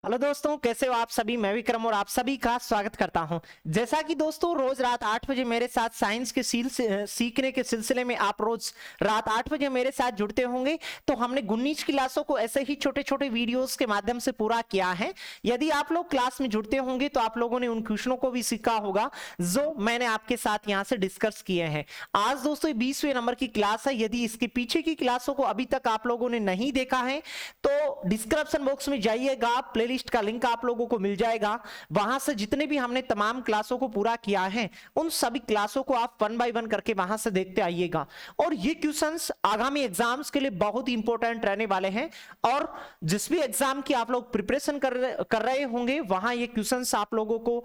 Hello दोस्तों, कैसे हो आप सभी। मैं विक्रम और आप सभी का स्वागत करता हूं। जैसा कि दोस्तों रोज रात 8 बजे मेरे साथ साइंस के सीखने के सिलसिले में आप रोज रात 8 बजे मेरे साथ जुड़ते होंगे, तो हमने 19 क्लासों को ऐसे ही छोटे छोटे वीडियोस के माध्यम से पूरा किया है। यदि आप लोग क्लास में जुड़ते होंगे तो आप लोगों ने उन क्वेश्चनों को भी सीखा होगा जो मैंने आपके साथ यहाँ से डिस्कस किए हैं। आज दोस्तों 20वें नंबर की क्लास है। यदि इसके पीछे की क्लासों को अभी तक आप लोगों ने नहीं देखा है तो डिस्क्रिप्शन बॉक्स में जाइएगा, प्लेलिस्ट का लिंक आप लोगों को मिल जाएगा। वहां से जितने भी हमने तमाम क्लासों को पूरा किया है उन सभी क्लासों को आप 1 बाय 1 करके वहां से देखते आइएगा। और ये क्वेश्चंस आगामी एग्जाम्स के लिए बहुत ही इंपॉर्टेंट रहने वाले हैं और जिस भी एग्जाम की आप लोग प्रिपरेशन कर रहे होंगे वहां ये क्वेश्चंस आप लोगों को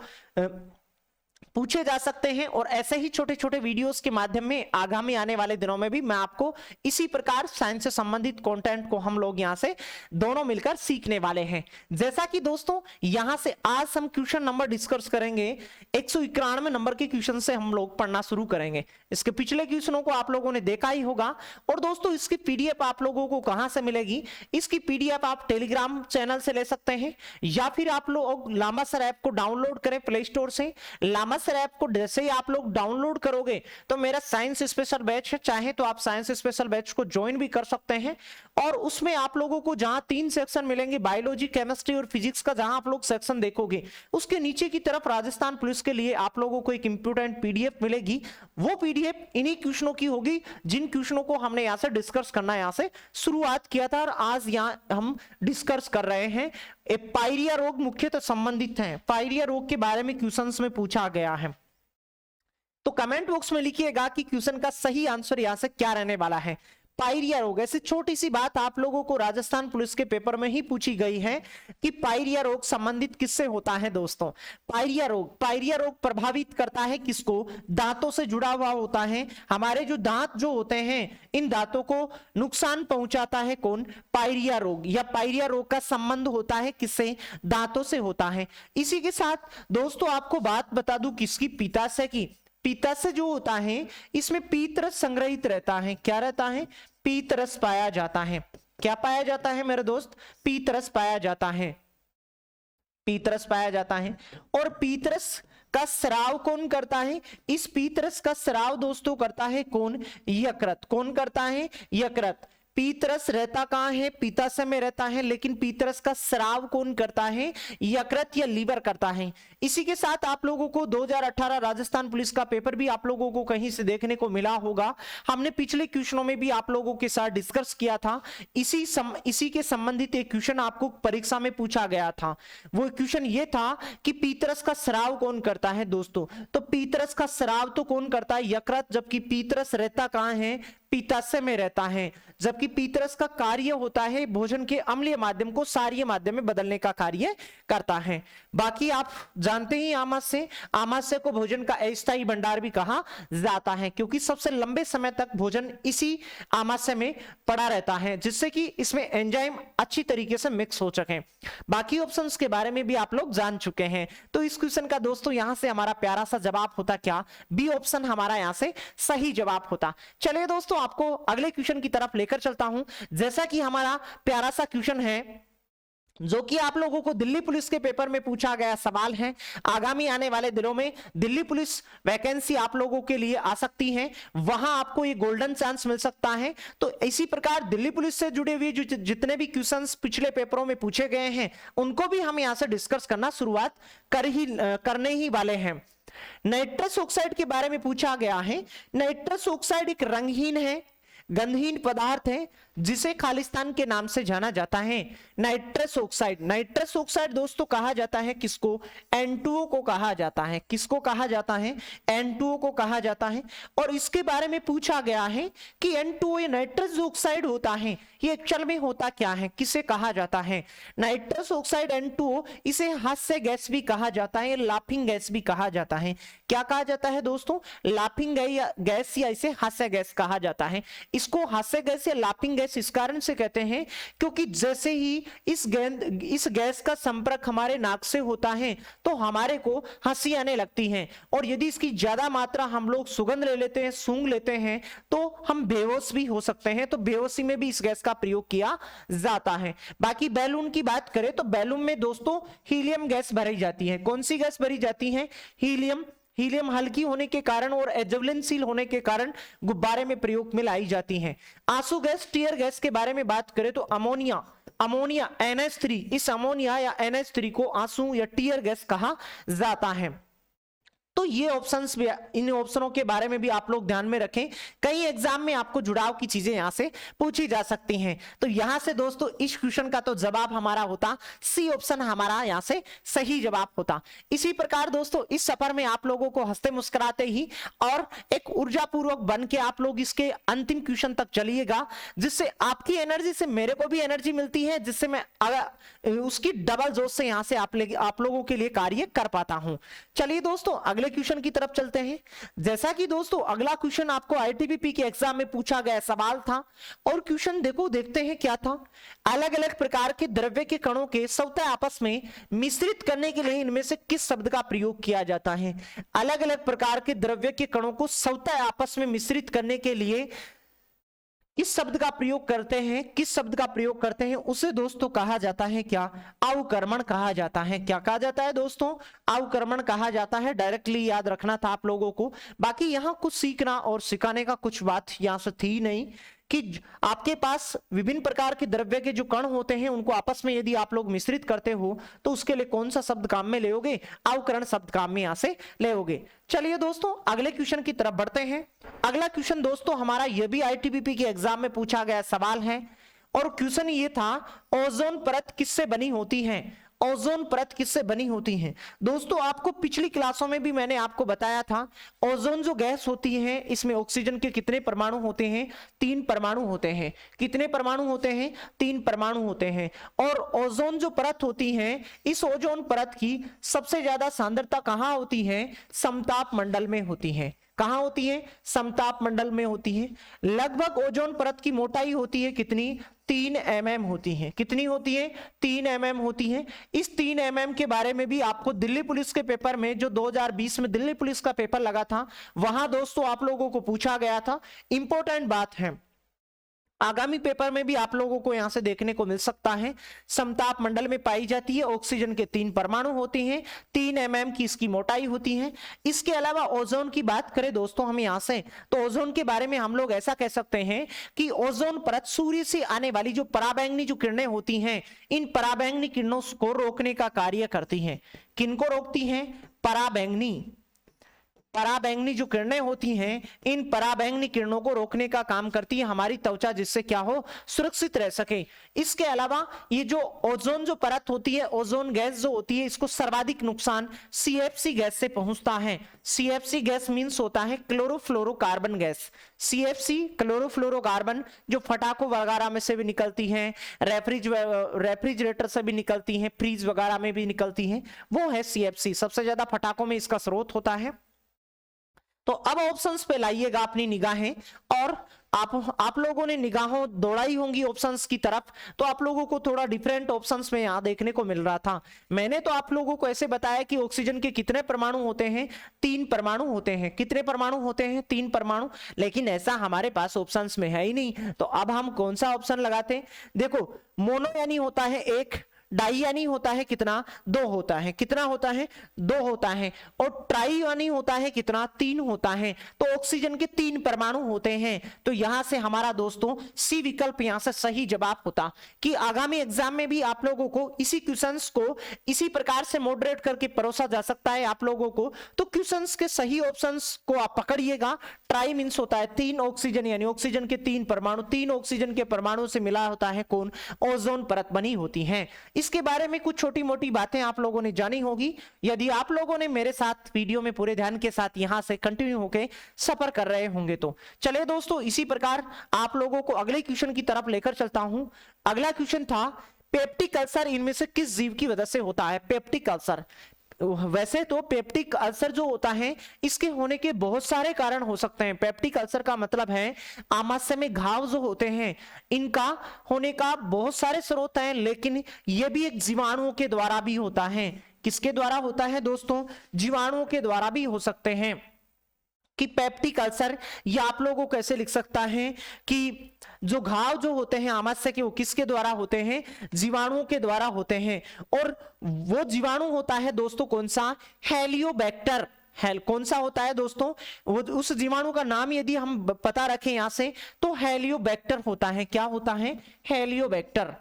पूछे जा सकते हैं। और ऐसे ही छोटे छोटे वीडियोस के माध्यम में आगामी आने वाले दिनों में भी मैं आपको इसी प्रकार साइंस से संबंधित कंटेंट को हम लोग यहां से दोनों मिलकर सीखने वाले हैं। जैसा कि दोस्तों यहां से आज हम क्वेश्चन नंबर डिस्कस करेंगे। 191 नंबर के क्वेश्चन से हम लोग पढ़ना शुरू करेंगे। इसके पिछले क्वेश्चनों को आप लोगों ने देखा ही होगा। और दोस्तों इसकी पीडीएफ आप लोगों को कहां से मिलेगी? इसकी पीडीएफ आप टेलीग्राम चैनल से ले सकते हैं या फिर आप लोग लांबा सर ऐप को डाउनलोड करें प्ले स्टोर से। लांबा सर ऐप को जैसे ही आप लोग डाउनलोड करोगे तो मेरा साइंस स्पेशल बैच है, चाहे तो आप साइंस स्पेशल बैच को ज्वाइन भी कर सकते हैं। और उसमें आप लोगों को जहां 3 सेक्शन मिलेंगे, बायोलॉजी, केमिस्ट्री और फिजिक्स का, जहां आप लोग सेक्शन देखोगे उसके नीचे की तरफ राजस्थान पुलिस के लिए आप लोगों को एक इंपोर्टेंट पीडीएफ मिलेगी। वो पीडीएफ इन्हीं क्वेश्चनों की होगी जिन क्वेश्चनों को हमने यहां से डिस्कस करना यहां से शुरुआत किया था और आज यहां हम डिस्कस कर रहे हैं। पायरिया रोग मुख्यतः संबंधित है। पायरिया रोग के बारे में क्वेश्चंस में पूछा गया है, तो कमेंट बॉक्स में लिखिएगा कि क्वेश्चन का सही आंसर यहां से क्या रहने वाला है। पायरिया रोग, ऐसी छोटी सी बात आप लोगों को राजस्थान पुलिस के पेपर में ही पूछी गई है कि पायरिया रोग संबंधित किससे होता है। दोस्तों पायरिया रोग प्रभावित करता है किसको? दांतों से जुड़ा हुआ होता है। हमारे जो दांत जो होते हैं इन दांतों को नुकसान पहुंचाता है कौन? पायरिया रोग। या पायरिया रोग का संबंध होता है किससे? दांतों से होता है। इसी के साथ दोस्तों आपको बात बता दूं किसकी? पित्ताशय की। पित्ताशय जो होता है इसमें पीतरस संग्रहित रहता है। क्या रहता है? पीतरस पाया जाता है। क्या पाया जाता है मेरे दोस्त? पीतरस पाया जाता है। पीतरस पाया जाता है। और पीतरस का स्राव कौन करता है? इस पीतरस का स्राव दोस्तों करता है कौन? यकृत। कौन करता है? यकृत। पीतरस रहता कहां है? पित्ताशय में रहता है, लेकिन पीतरस का स्राव कौन करता है? यकृत या लीवर करता है। इसी के साथ आप लोगों को 2018 राजस्थान पुलिस का पेपर भी आप लोगों को कहीं से देखने को मिला होगा। हमने पिछले क्वेश्चनों में भी आप लोगों के साथ डिस्कस किया था। इसी के संबंधित एक क्वेश्चन आपको परीक्षा में पूछा गया था। वो क्वेश्चन ये था कि पीतरस का स्राव कौन करता है दोस्तों? तो पीतरस का स्राव तो कौन करता है? यकृत। जबकि पीतरस रहता कहां है? पित्ताशय में रहता है। जबकि पीतरस का कार्य होता है भोजन के अम्लीय माध्यम को क्षारीय माध्यम में बदलने का कार्य करता है। बाकी आप जानते ही आमाशय को भोजन का अस्थायी भंडार भी कहा जाता है, क्योंकि सबसे लंबे समय तक भोजन इसी आमाशय में पड़ा रहता है, जिससे कि इसमें एंजाइम अच्छी तरीके से मिक्स हो सके। बाकी ऑप्शंस के बारे में भी आप लोग जान चुके हैं। तो इस क्वेश्चन का दोस्तों यहां से हमारा प्यारा सा जवाब होता क्या? बी ऑप्शन हमारा यहां से सही जवाब होता। चलिए दोस्तों आपको अगले क्वेश्चन की तरफ लेकर चलता हूं। जैसा कि हमारा प्यारा सा क्वेश्चन है जो कि आप लोगों को दिल्ली पुलिस के पेपर में पूछा गया सवाल है। आगामी आने वाले दिनों में दिल्ली पुलिस वैकेंसी आप लोगों के लिए आ सकती है, वहां आपको ये गोल्डन चांस मिल सकता है। तो इसी प्रकार दिल्ली पुलिस से जुड़े हुए जो जितने भी क्वेश्चंस पिछले पेपरों में पूछे गए हैं उनको भी हम यहां से डिस्कस करना शुरुआत करने ही वाले हैं। नाइट्रस ऑक्साइड के बारे में पूछा गया है। नाइट्रस ऑक्साइड एक रंगहीन है, गंधहीन पदार्थ है जिसे खालिस्तान के नाम से जाना जाता है। नाइट्रस ऑक्साइड दोस्तों कहा जाता है किसको? N2O को कहा जाता है। किसको कहा जाता है? N2O को कहा जाता है। और इसके बारे में पूछा गया है कि N2O ये नाइट्रस ऑक्साइड होता है ये एक्चुअल में होता क्या है? किसे कहा जाता है? नाइट्रस ऑक्साइड N2O, इसे हास्य गैस भी कहा जाता है, लाफिंग गैस भी कहा जाता है। क्या कहा जाता है दोस्तों? लाफिंग गैस या इसे हास्य गैस कहा जाता है। इसको हास्य गैस या लाफिंग गैस इस कारण से कहते हैं क्योंकि जैसे ही इस गैस का संपर्क हमारे नाक से होता है तो हमारे को हंसी आने लगती है, और यदि इसकी ज्यादा मात्रा हम लोग सुगंध ले लेते हैं, सूंघ लेते हैं, तो हम बेहोश भी हो सकते हैं। तो बेहोशी में भी इस गैस का प्रयोग किया जाता है। बाकी बैलून की बात करें तो बैलून में दोस्तों हीलियम गैस भरी जाती है। कौन सी गैस भरी जाती है? हीलियम। हीलियम हल्की होने के कारण और एज्वलिनशील होने के कारण गुब्बारे में प्रयोग में लाई जाती हैं। आंसू गैस, टीयर गैस के बारे में बात करें तो अमोनिया NH3, इस अमोनिया या NH3 को आंसू या टीयर गैस कहा जाता है। तो ये ऑप्शंस भी, इन ऑप्शनों के बारे में भी आप लोग ध्यान में रखें, कई एग्जाम में आपको जुड़ाव की चीजें यहां से पूछी जा सकती हैं। तो यहां से दोस्तों इस क्वेश्चन का तो जवाब हमारा होता सी ऑप्शन, हमारा यहां से सही जवाब होता। इसी प्रकार दोस्तों इस सफर में आप लोगों को हंसते मुस्कुराते ही और एक ऊर्जा पूर्वक बन के आप लोग इसके अंतिम क्वेश्चन तक चलिएगा, जिससे आपकी एनर्जी से मेरे को भी एनर्जी मिलती है, जिससे मैं उसकी डबल जोश से यहां से आप लोगों के लिए कार्य कर पाता हूं। चलिए दोस्तों अगले क्वेश्चन की तरफ चलते हैं। जैसा कि दोस्तों अगला क्वेश्चन आपको आईटीबीपी के एग्जाम में पूछा गया सवाल था, और क्वेश्चन देखते हैं क्या था। अलग अलग प्रकार के द्रव्य के कणों के स्वतः आपस में मिश्रित करने के लिए इनमें से किस शब्द का प्रयोग किया जाता है? अलग अलग प्रकार के द्रव्य के कणों को स्वतः आपस में मिश्रित करने के लिए किस शब्द का प्रयोग करते हैं? किस शब्द का प्रयोग करते हैं उसे दोस्तों कहा जाता है क्या? अवकर्मण कहा जाता है। क्या कहा जाता है दोस्तों? अवकर्मण कहा जाता है। डायरेक्टली याद रखना था आप लोगों को। बाकी यहां कुछ सीखना और सिखाने का कुछ बात यहां से थी नहीं कि आपके पास विभिन्न प्रकार के द्रव्य के जो कण होते हैं उनको आपस में यदि आप लोग मिश्रित करते हो तो उसके लिए कौन सा शब्द काम में लेोगे? अवकरण शब्द काम में यहां से लेोगे। चलिए दोस्तों अगले क्वेश्चन की तरफ बढ़ते हैं। अगला क्वेश्चन दोस्तों हमारा यह भी आईटीबीपी के एग्जाम में पूछा गया सवाल है, और क्वेश्चन ये था ओजोन परत किससे बनी होती है? ओजोन परत किससे बनी होती है? दोस्तों आपको पिछली क्लासों में भी मैंने आपको बताया था, ओजोन जो गैस होती है इसमें ऑक्सीजन के कितने परमाणु होते हैं? 3 परमाणु होते हैं। कितने परमाणु होते हैं? 3 परमाणु होते हैं। और ओजोन जो परत होती है, इस ओजोन परत की सबसे ज्यादा सांद्रता कहां होती है? समताप मंडल में होती है। कहां होती है? समताप मंडल में होती है। लगभग ओजोन परत की मोटाई होती है कितनी? 3 mm होती है। कितनी होती है? 3 mm होती है। इस 3 mm के बारे में भी आपको दिल्ली पुलिस के पेपर में, जो 2020 में दिल्ली पुलिस का पेपर लगा था, वहां दोस्तों आप लोगों को पूछा गया था। इंपॉर्टेंट बात है, आगामी पेपर में भी आप लोगों को यहां से देखने को मिल सकता है। समताप मंडल में पाई जाती है, ऑक्सीजन के 3 परमाणु होते हैं, 3 mm की इसकी मोटाई होती है। इसके अलावा ओजोन की बात करें दोस्तों हम यहां से, तो ओजोन के बारे में हम लोग ऐसा कह सकते हैं कि ओजोन परत सूर्य से आने वाली जो पराबैंगनी जो किरणें होती हैं, इन पराबैंगनी किरणों को रोकने का कार्य करती हैं। किनको रोकती हैं? पराबैंगनी जो किरणें होती हैं, इन पराबैंगनी किरणों को रोकने का काम करती है हमारी त्वचा, जिससे क्या हो? सुरक्षित रह सके। इसके अलावा ये जो ओजोन जो परत होती है, ओजोन गैस जो होती है, इसको सर्वाधिक नुकसान CFC गैस से पहुंचता है। CFC गैस मींस होता है क्लोरोफ्लोरोकार्बन गैस। CFC क्लोरोफ्लोरोकार्बन जो फटाकों वगैरह में से भी निकलती है, रेफ्रिजरेटर से भी निकलती है, फ्रीज वगैरह में भी निकलती है, वो है CFC। सबसे ज्यादा फटाकों में इसका स्रोत होता है। तो अब ऑप्शंस पे लाइएगा अपनी निगाहें, और आप लोगों ने निगाहों दौड़ाई होंगी ऑप्शंस की तरफ, तो आप लोगों को थोड़ा डिफरेंट ऑप्शंस में यहां देखने को मिल रहा था। मैंने तो आप लोगों को ऐसे बताया कि ऑक्सीजन के कितने परमाणु होते हैं? 3 परमाणु होते हैं। कितने परमाणु होते हैं? 3 परमाणु। लेकिन ऐसा हमारे पास ऑप्शंस में है ही नहीं, तो अब हम कौन सा ऑप्शन लगाते हैं? देखो, मोनो यानी होता है 1, डाई यानी होता है कितना? 2 होता है। कितना होता है? 2 होता है। और ट्राई यानी होता है कितना? 3 होता है। तो ऑक्सीजन के 3 परमाणु होते हैं। तो यहां से हमारा दोस्तों सी विकल्प यहां से सही जवाब होता। कि आगामी एग्जाम में भी आप लोगों को इसी क्वेश्चंस को इसी प्रकार से मॉडरेट करके परोसा जा सकता है आप लोगों को। तो क्वेश्चंस के सही ऑप्शंस को आप पकड़िएगा। ट्राई मींस होता है 3 ऑक्सीजन, यानी ऑक्सीजन के 3 परमाणु, 3 ऑक्सीजन के परमाणु से मिला होता है कौन? ओजोन परत बनी होती है। इसके बारे में कुछ छोटी मोटी बातें आप लोगों ने जानी होगी, यदि आप लोगों ने मेरे साथ वीडियो में पूरे ध्यान के साथ यहां से कंटिन्यू होकर सफर कर रहे होंगे। तो चलिए दोस्तों इसी प्रकार आप लोगों को अगले क्वेश्चन की तरफ लेकर चलता हूं। अगला क्वेश्चन था पेप्टिक अल्सर इनमें से किस जीव की वजह से होता है? Peptic ulcer. वैसे तो पेप्टिक अल्सर जो होता है इसके होने के बहुत सारे कारण हो सकते हैं। पेप्टिक अल्सर का मतलब है आमाशय में घाव जो होते हैं इनका होने का बहुत सारे स्रोत हैं, लेकिन यह भी एक जीवाणुओं के द्वारा भी होता है। किसके द्वारा होता है दोस्तों? जीवाणुओं के द्वारा भी हो सकते हैं। कि पेप्टिक अल्सर, या आप लोगों को कैसे लिख सकता है कि जो घाव जो होते हैं आमाशय के वो किसके द्वारा होते हैं? जीवाणुओं के द्वारा होते हैं। और वो जीवाणु होता है दोस्तों कौन सा? हेलियोबैक्टर। कौन सा होता है दोस्तों? वो उस जीवाणु का नाम यदि हम पता रखें यहां से तो हेलियोबैक्टर होता है। क्या होता है? हेलियोबैक्टर।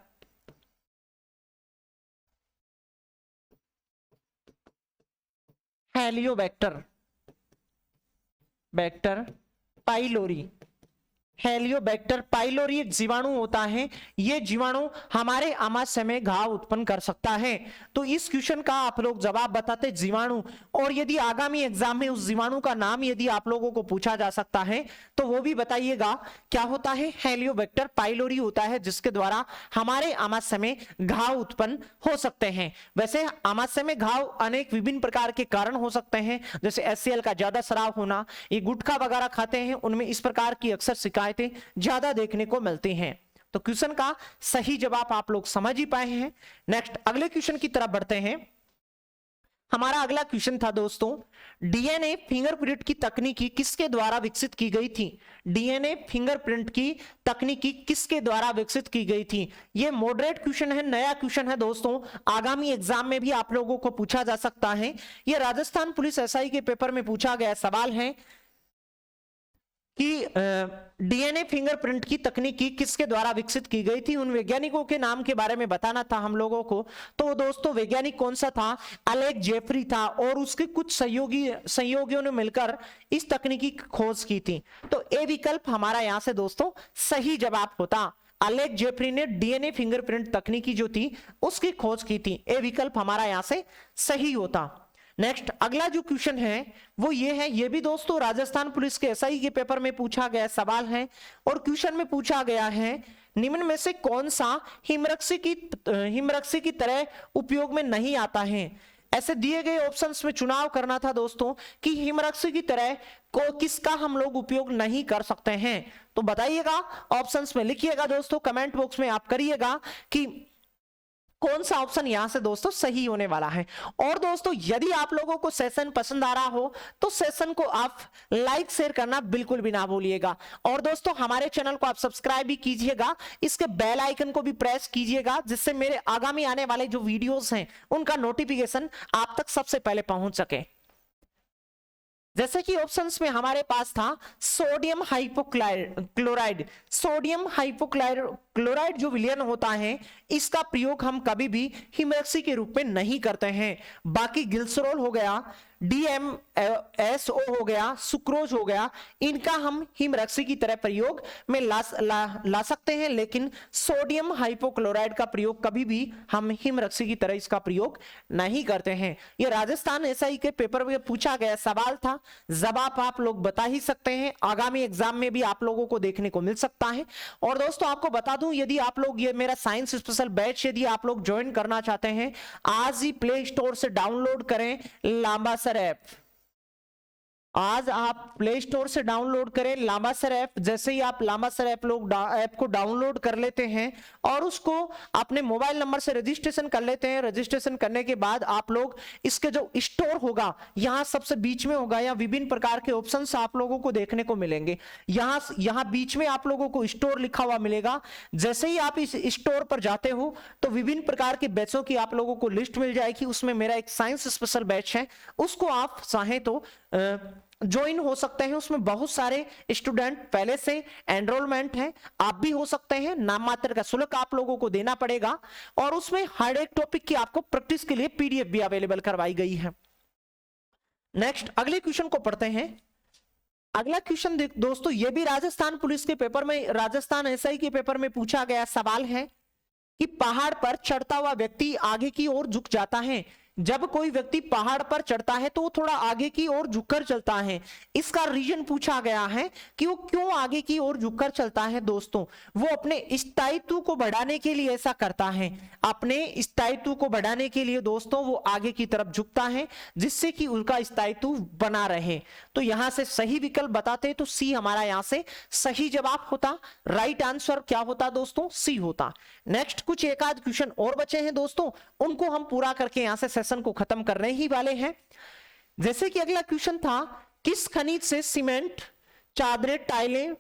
हेलियोबैक्टर पाइलोरी। हेलियोबैक्टर पाइलोरी एक जीवाणु होता है। यह जीवाणु हमारे आमाशय में घाव उत्पन्न कर सकता है। तो इस क्वेश्चन का आप लोग जवाब बताते जीवाणु, और यदि आगामी एग्जाम में उस जीवाणु का नाम यदि आप लोगों को पूछा जा सकता है तो वो भी बताइएगा। क्या होता है? हेलियोबैक्टर पाइलोरी होता है, जिसके द्वारा हमारे आमाशय में घाव उत्पन्न हो सकते हैं। वैसे आमाशय में घाव अनेक विभिन्न प्रकार के कारण हो सकते हैं, जैसे HCl का ज्यादा स्राव होना, ये गुटखा वगैरह खाते हैं उनमें इस प्रकार की अक्सर शिकायतें ज्यादा देखने को मिलती हैं। तो क्वेश्चन का सही जवाब आप लोग समझ ही पाए हैं। नेक्स्ट अगले क्वेश्चन की तरफ बढ़ते हैं। हमारा अगला क्वेश्चन था दोस्तों, डीएनए फिंगरप्रिंट की तकनीकी किसके द्वारा विकसित की गई थी? डीएनए फिंगरप्रिंट की तकनीकी किसके द्वारा विकसित की गई थी? यह मॉडरेट क्वेश्चन है, नया क्वेश्चन है दोस्तों, आगामी एग्जाम में भी आप लोगों को पूछा जा सकता है। यह राजस्थान पुलिस SI के पेपर में पूछा गया सवाल है कि डीएनए फिंगरप्रिंट की तकनीकी किसके द्वारा विकसित की गई थी? उन वैज्ञानिकों के नाम के बारे में बताना था हम लोगों को। तो दोस्तों वैज्ञानिक कौन सा था? अलेक्स जेफरी था, और उसके कुछ सहयोगियों ने मिलकर इस तकनीकी की खोज की थी। तो ए विकल्प हमारा यहां से दोस्तों सही जवाब होता। अलेक्स जेफरी ने डीएनए फिंगरप्रिंट तकनीकी जो थी उसकी खोज की थी। ए विकल्प हमारा यहां से सही होता। नेक्स्ट अगला जो क्वेश्चन है वो ये है, ये भी दोस्तों राजस्थान पुलिस के SI के पेपर में पूछा गया सवाल है, और क्वेश्चन में पूछा गया है निम्न में से कौन सा हिमरक्षी की तरह उपयोग में नहीं आता है? ऐसे दिए गए ऑप्शंस में चुनाव करना था दोस्तों कि हिमरक्षी की तरह को किसका हम लोग उपयोग नहीं कर सकते हैं। तो बताइएगा, ऑप्शंस में लिखिएगा दोस्तों, कमेंट बॉक्स में आप करिएगा कि कौन सा ऑप्शन यहां से दोस्तों सही होने वाला है। और दोस्तों यदि आप लोगों को सेशन पसंद आ रहा हो तो सेशन को आप लाइक शेयर करना बिल्कुल भी ना भूलिएगा। और दोस्तों हमारे चैनल को आप सब्सक्राइब भी कीजिएगा, इसके बेल आइकन को भी प्रेस कीजिएगा, जिससे मेरे आगामी आने वाले जो वीडियोस हैं उनका नोटिफिकेशन आप तक सबसे पहले पहुंच सके। जैसे कि ऑप्शंस में हमारे पास था सोडियम हाइपोक्लोराइड। सोडियम हाइपोक्लोराइड जो विलयन होता है इसका प्रयोग हम कभी भी हिमरक्षी के रूप में नहीं करते हैं। बाकी ग्लिसरॉल हो गया, DMSO हो गया, सुक्रोज हो गया, इनका हम हिमरक्षी की तरह प्रयोग में ला सकते हैं, लेकिन सोडियम हाइपोक्लोराइड का प्रयोग कभी भी हम हिमरक्षी की तरह इसका प्रयोग नहीं करते हैं। यह राजस्थान SI के पेपर में पूछा गया सवाल था, जवाब आप लोग बता ही सकते हैं, आगामी एग्जाम में भी आप लोगों को देखने को मिल सकता है। और दोस्तों आपको बता दूं, यदि आप लोग ये मेरा साइंस स्पेशल बैच यदि आप लोग ज्वाइन करना चाहते हैं, आज ही प्ले स्टोर से डाउनलोड करें लांबासर ऐप। आज आप प्ले स्टोर से डाउनलोड करें लांबासर ऐप। जैसे ही आप लांबासर ऐप को डाउनलोड कर लेते हैं और उसको अपने मोबाइल नंबर से रजिस्ट्रेशन कर लेते हैं, रजिस्ट्रेशन करने के बाद आप लोग इसके जो स्टोर होगा यहां सबसे बीच में होगा, या विभिन्न प्रकार के ऑप्शंस आप लोगों को देखने को मिलेंगे। यहां बीच में आप लोगों को स्टोर लिखा हुआ मिलेगा। जैसे ही आप इस स्टोर पर जाते हो तो विभिन्न प्रकार के बैचों की आप लोगों को लिस्ट मिल जाएगी। उसमें मेरा एक साइंस स्पेशल बैच है, उसको आप चाहें तो ज्वाइन हो सकते हैं। उसमें बहुत सारे स्टूडेंट पहले से एनरोलमेंट है, आप भी हो सकते हैं। नाम मात्र का शुल्क आप लोगों को देना पड़ेगा, और उसमें हर एक टॉपिक की आपको प्रैक्टिस के लिए PDF भी अवेलेबल करवाई गई है। नेक्स्ट अगले क्वेश्चन को पढ़ते हैं। अगला क्वेश्चन दोस्तों ये भी राजस्थान पुलिस के पेपर में, राजस्थान SI के पेपर में पूछा गया सवाल है कि पहाड़ पर चढ़ता हुआ व्यक्ति आगे की ओर झुक जाता है, जब कोई व्यक्ति पहाड़ पर चढ़ता है तो वो थोड़ा आगे की ओर झुककर चलता है। इसका रीजन पूछा गया है कि वो क्यों आगे की ओर झुककर चलता है। दोस्तों वो अपने स्थायित्व को बढ़ाने के लिए ऐसा करता है, अपने स्थायित्व को बढ़ाने के लिए दोस्तों वो आगे की तरफ झुकता है, जिससे कि उनका स्थायित्व बना रहे। तो यहां से सही विकल्प बताते हैं तो सी हमारा यहां से सही जवाब होता। राइट आंसर क्या होता दोस्तों? सी होता। नेक्स्ट कुछ एक आध क्वेश्चन और बचे हैं दोस्तों, उनको हम पूरा करके यहां से सेशन को खत्म करने ही वाले हैं। जैसे कि अगला क्वेश्चन था, किस खनिज से सीमेंट, चादरें, टाइलें,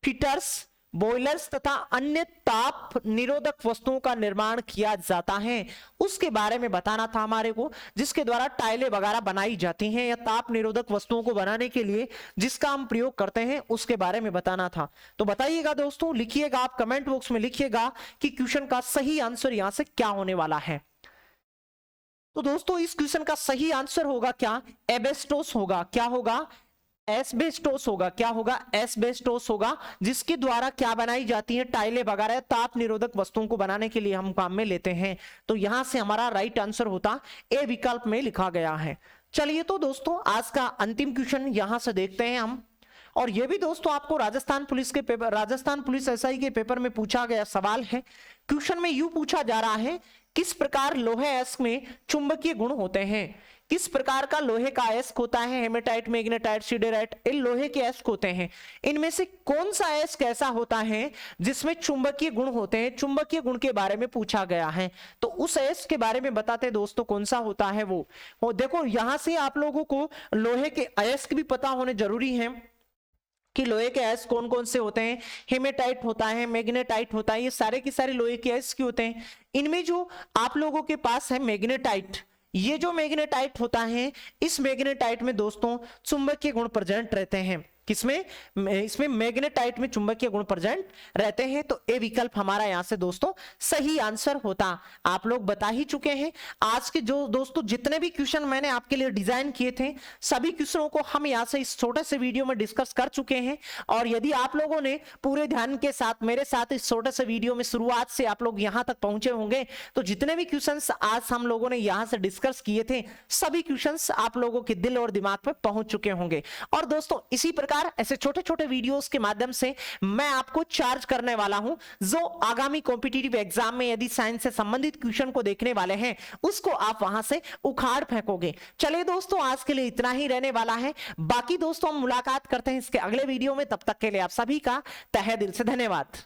फिटर्स, बॉयलर्स तथा अन्य ताप निरोधक वस्तुओं का निर्माण किया जाता है? उसके बारे में बताना था हमारे को, जिसके द्वारा टाइलें वगैरह बनाई जाती हैं या ताप निरोधक वस्तुओं को बनाने के लिए जिसका हम प्रयोग करते हैं, उसके बारे में बताना था। तो बताइएगा दोस्तों, लिखिएगा आप कमेंट बॉक्स में, लिखिएगा कि क्वेश्चन का सही आंसर यहां से क्या होने वाला है। तो दोस्तों इस क्वेश्चन का सही आंसर होगा क्या? एबेस्टोस होगा। क्या होगा? एस्बेस्टोस होगा। क्या होगा? एस्बेस्टोस होगा, जिसके द्वारा क्या बनाई जाती है? टाइलें वगैरह ताप निरोधक वस्तुओं को बनाने के लिए हम काम में लेते हैं। तो यहां से हमारा राइट आंसर होता ए विकल्प में लिखा गया है। चलिए तो दोस्तों आज का अंतिम क्वेश्चन यहां से देखते हैं हम। और यह भी दोस्तों आपको राजस्थान पुलिस के पेपर, राजस्थान पुलिस एसआई के पेपर में पूछा गया सवाल है। क्वेश्चन में यूं पूछा जा रहा है, किस प्रकार लोहे अयस्क में चुंबकीय गुण होते हैं? किस प्रकार का लोहे का अयस्क होता है? हेमेटाइट, मैग्नेटाइट, सिडेराइट, इन लोहे के अयस्क होते हैं। इनमें से कौन सा अयस्क ऐसा होता है जिसमें चुंबकीय गुण होते हैं? चुंबकीय गुण के बारे में पूछा गया है, तो उस अयस्क के बारे में बताते दोस्तों कौन सा होता है वो। देखो यहां से आप लोगों को लोहे के अयस्क भी पता होने जरूरी है कि लोहे के अयस्क कौन कौन से होते हैं। हेमेटाइट होता है, मैग्नेटाइट होता है, ये सारे के सारे लोहे के अयस्क होते हैं। इनमें जो आप लोगों के पास है मैग्नेटाइट, ये जो मैग्नेटाइट होता है, इस मैग्नेटाइट में दोस्तों चुंबकीय गुण प्रेजेंट रहते हैं। किसमें? इसमें मैग्नेटाइट में चुंबकीय गुण प्रेजेंट रहते हैं। तो ए विकल्प हमारा यहां से दोस्तों सही आंसर होता। आप लोग बता ही चुके हैं। आज के जो दोस्तों जितने भी क्वेश्चन मैंने आपके लिए डिजाइन किए थे, सभी क्वेश्चनों को हम यहां से इस छोटे से वीडियो में डिस्कस कर चुके हैं। और यदि आप लोगों ने पूरे ध्यान के साथ मेरे साथ इस छोटे से वीडियो में शुरुआत से आप लोग यहां तक पहुंचे होंगे, तो जितने भी क्वेश्चन आज हम लोगों ने यहां से डिस्कस किए थे, सभी क्वेश्चन आप लोगों के दिल और दिमाग में पहुंच चुके होंगे। और दोस्तों इसी प्रकार ऐसे छोटे छोटे वीडियोस के माध्यम से मैं आपको चार्ज करने वाला हूं, जो आगामी कॉम्पिटिटिव एग्जाम में यदि साइंस से संबंधित क्वेश्चन को देखने वाले हैं, उसको आप वहां से उखाड़ फेंकोगे। चलिए दोस्तों आज के लिए इतना ही रहने वाला है। बाकी दोस्तों हम मुलाकात करते हैं इसके अगले वीडियो में। तब तक के लिए आप सभी का तहे दिल से धन्यवाद।